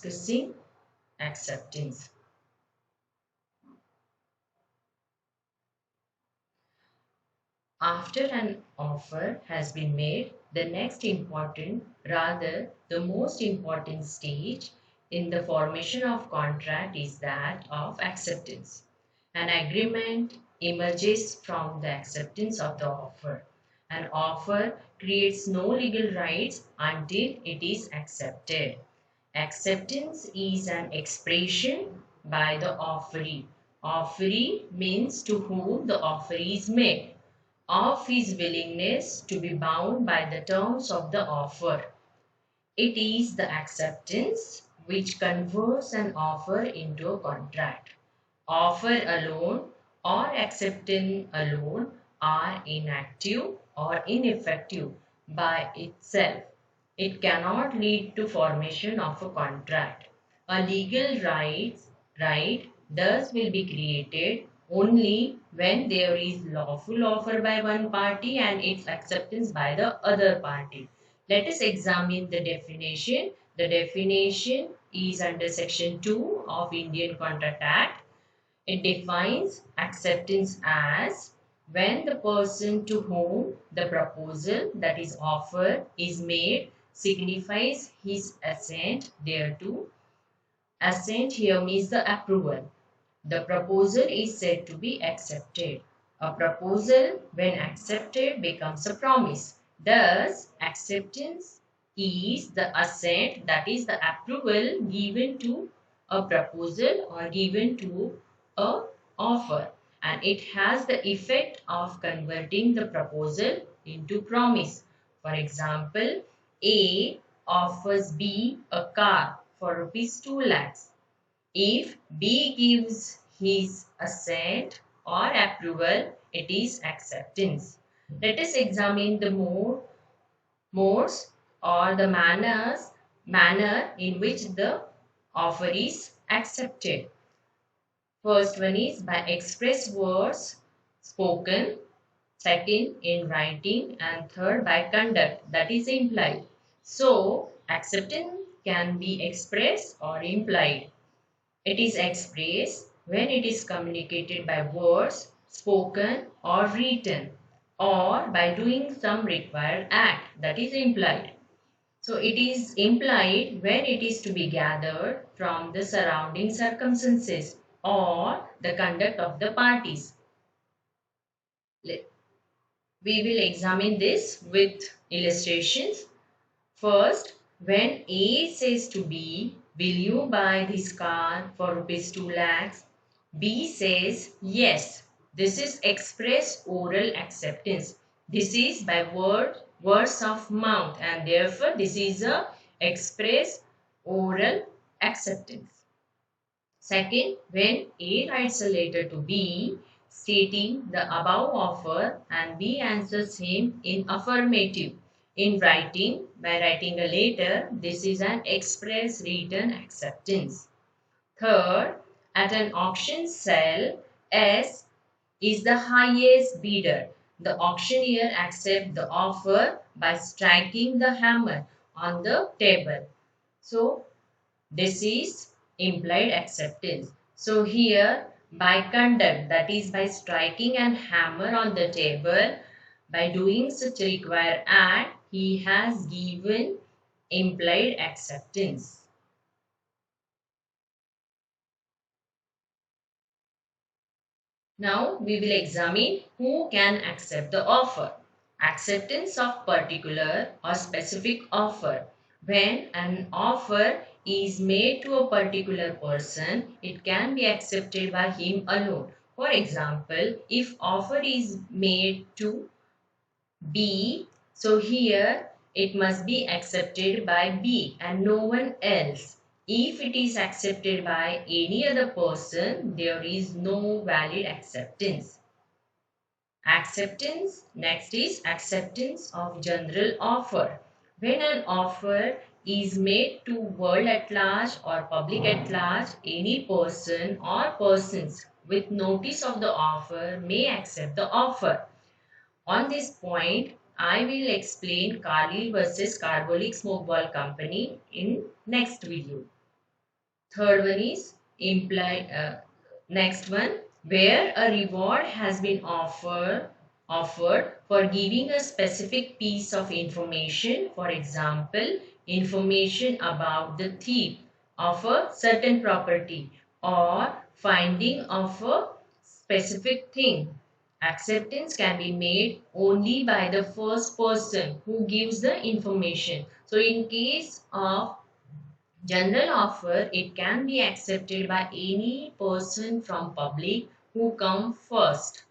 discussing acceptance. After an offer has been made, the next important, rather the most important stage in the formation of contract is that of acceptance. An agreement emerges from the acceptance of the offer. An offer creates no legal rights until it is accepted. Acceptance is an expression by the offeree. Offeree means to whom the offer is made of his willingness to be bound by the terms of the offer. It is the acceptance which converts an offer into a contract. Offer alone or acceptance alone are inactive or ineffective by itself. It cannot lead to formation of a contract. A legal right thus will be created only when there is lawful offer by one party and its acceptance by the other party. Let us examine the definition. The definition is under section 2 of Indian Contract Act. It defines acceptance as when the person to whom the proposal, that is offer, is made signifies his assent thereto. Assent here means the approval. The proposal is said to be accepted. A proposal, when accepted, becomes a promise. Thus, acceptance is the assent, that is the approval given to a proposal or given to a offer, and it has the effect of converting the proposal into promise. For example, A offers B a car for rupees 2 lakhs. If B gives his assent or approval, it is acceptance. Let us examine the modes or the manner in which the offer is accepted. First one is by express words spoken, second in writing, and third by conduct, that is implied. So, acceptance can be expressed or implied. It is expressed when it is communicated by words, spoken or written, or by doing some required act, that is implied. So it is implied when it is to be gathered from the surrounding circumstances or the conduct of the parties. We will examine this with illustrations. First, when A says to B, will you buy this car for rupees 2 lakhs? B says yes. This is express oral acceptance. This is by words of mouth, and therefore this is a express oral acceptance. Second, when A writes a letter to B stating the above offer and B answers him in affirmative in writing, by writing a letter, this is an express written acceptance. Third, at an auction sale, S is the highest bidder. The auctioneer accepts the offer by striking the hammer on the table. So, this is implied acceptance. So, here by conduct, that is by striking an hammer on the table, by doing such a required act, he has given implied acceptance. Now we will examine who can accept the offer. Acceptance of particular or specific offer. When an offer is made to a particular person, it can be accepted by him alone. For example, if offer is made to B, so here it must be accepted by B and no one else. If it is accepted by any other person, there is no valid acceptance. Acceptance, next is acceptance of general offer. When an offer is made to world at large or public at large, any person or persons with notice of the offer may accept the offer. On this point, I will explain Carlyle versus Carbolic Smokeball Company in next video. Third one is imply. Next one, where a reward has been offered for giving a specific piece of information, for example, information about the thief of a certain property or finding of a specific thing. Acceptance can be made only by the first person who gives the information. So in case of general offer, it can be accepted by any person from public who come first.